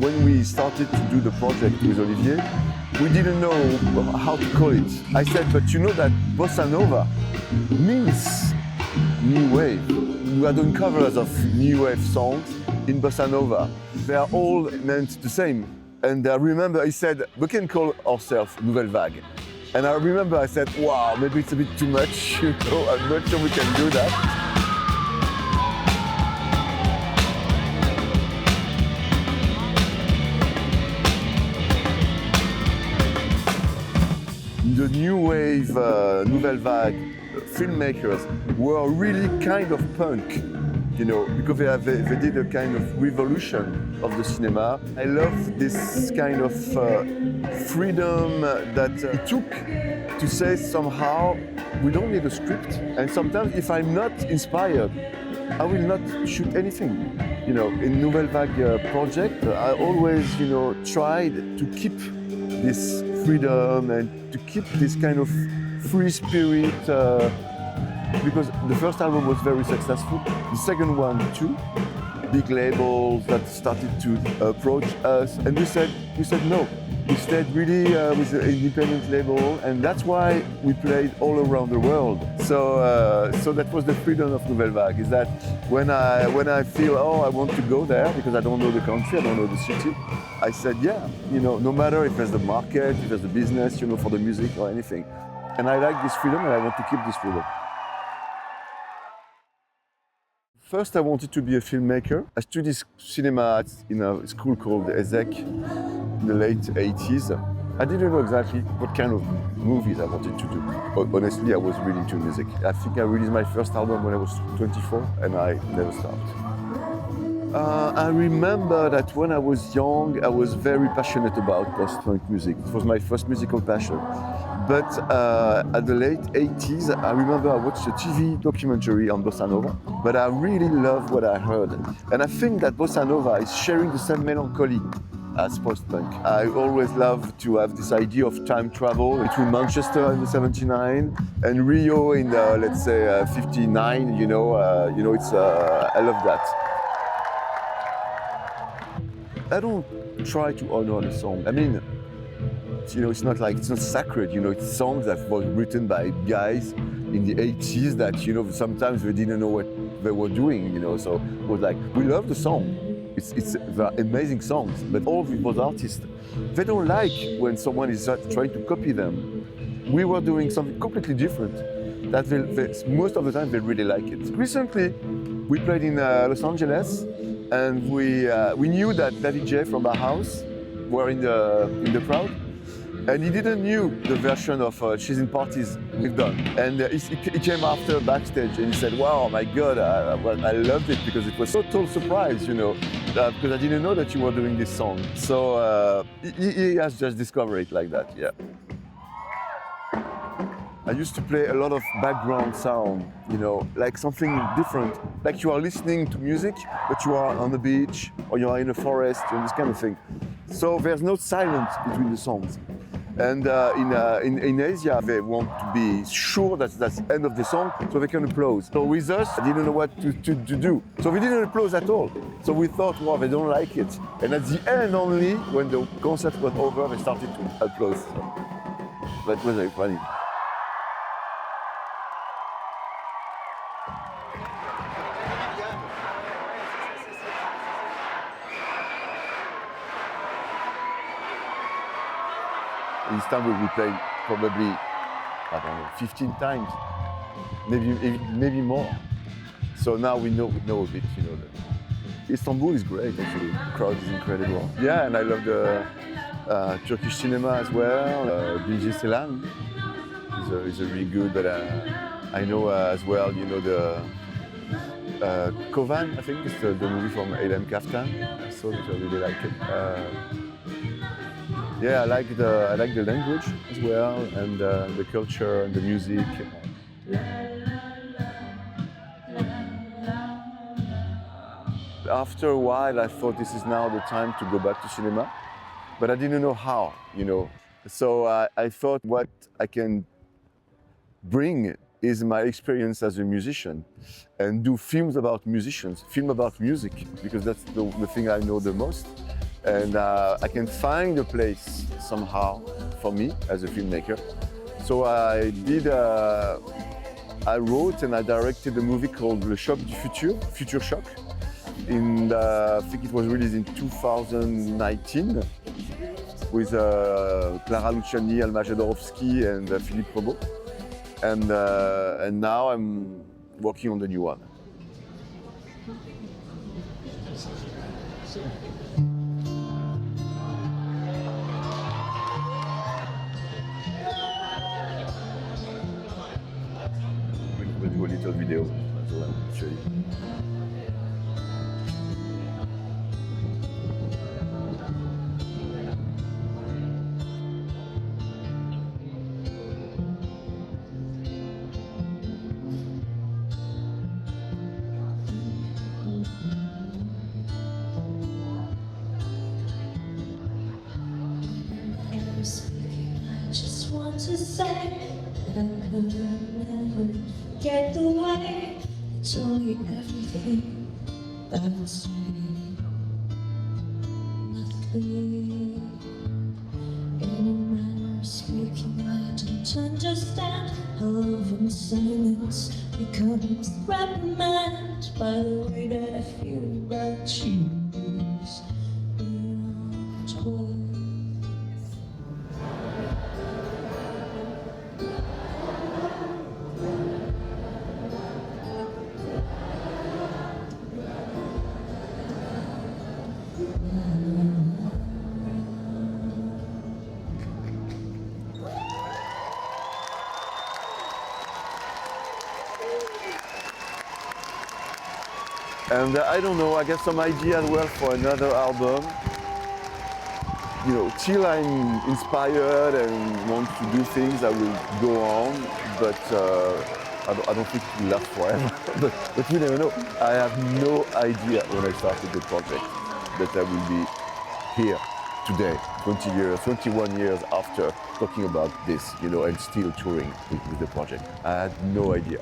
When we started to do the project with Olivier, we didn't know how to call it. I said, but you know that Bossa Nova means new wave. We are doing covers of new wave songs in Bossa Nova. They are all meant the same. And I remember he said, we can call ourselves Nouvelle Vague. And I remember I said, wow, maybe it's a bit too much, you know, I'm not sure we can do that. The new wave, Nouvelle Vague filmmakers were really kind of punk, you know, because they did a kind of revolution of the cinema. I love this kind of freedom that it took to say somehow, we don't need a script. And sometimes if I'm not inspired, I will not shoot anything. You know, in Nouvelle Vague project, I always, you know, tried to keep this freedom and to keep this kind of free spirit because the first album was very successful. The second one too. Big labels that started to approach us, and we said no. We stayed really with an independent label, and that's why we played all around the world. So that was the freedom of Nouvelle Vague, is that when I feel, oh, I want to go there because I don't know the country, I don't know the city, I said, yeah, you know, no matter if there's the market, if there's the business, you know, for the music or anything. And I like this freedom and I want to keep this freedom. First, I wanted to be a filmmaker. I studied cinema in a school called ESSEC in the late 80s. I didn't know exactly what kind of movies I wanted to do. Honestly, I was really into music. I think I released my first album when I was 24 and I never stopped. I remember that when I was young, I was very passionate about post-punk music. It was my first musical passion. But at the late 80s, I remember I watched a TV documentary on Bossa Nova, but I really loved what I heard. And I think that Bossa Nova is sharing the same melancholy as post-punk. I always love to have this idea of time travel between Manchester in the 79 and Rio in the, let's say, 59, you know, it's, I love that. I don't try to honor the song. I mean, you know, it's not sacred, you know, it's songs that were written by guys in the 80s that, you know, sometimes they didn't know what they were doing, you know, so it was like, we love the song. It's amazing songs, but all those artists, they don't like when someone is trying to copy them. We were doing something completely different that most of the time they really like it. Recently, we played in Los Angeles, and we knew that David J from our house were in the crowd, and he didn't knew the version of She's in Parties we've done. And he came after backstage and he said, wow, my God, I loved it because it was a total surprise, you know, because I didn't know that you were doing this song. So he has just discovered it like that, yeah. I used to play a lot of background sound, you know, like something different. Like you are listening to music, but you are on the beach or you are in a forest and this kind of thing. So there's no silence between the songs. And in Asia, they want to be sure that that's the end of the song so they can applause. So with us, I didn't know what to do. So we didn't applause at all. So we thought, wow, they don't like it. And at the end only, when the concert was over, they started to applause. So that was very funny. In Istanbul, we played probably, I don't know, 15 times, maybe more. So now we know a bit, you know. Istanbul is great, actually. The crowd is incredible. Yeah, and I love the Turkish cinema as well. Sloan is a really good, but I know as well, you know, the Kovan, I think, is the movie from Eylem Kaftan. So I really like it. Yeah, I like the language as well, and the culture and the music. After a while, I thought this is now the time to go back to cinema, but I didn't know how, you know. So I thought what I can bring is my experience as a musician and do films about musicians, film about music, because that's the thing I know the most. and I can find a place somehow for me as a filmmaker. So I wrote and I directed a movie called Le Choc du Futur, Future Shock. I think it was released in 2019 with Clara Luciani, Alma Jodorowsky and Philippe Robot. And now I'm working on the new one. We'll do a little video as well, actually. I just want to say that I could never get the way. It's only everything that will say nothing. In a manner of speaking, I don't understand how love and silence becomes reprimand by the way that I feel about you is beyond words. And I don't know, I get some idea as well for another album. You know, till I'm inspired and want to do things, I will go on, but I don't think it will last forever. but we never know. I have no idea when I started the project that I will be here today, 21 years after talking about this, you know, and still touring with the project. I had no idea.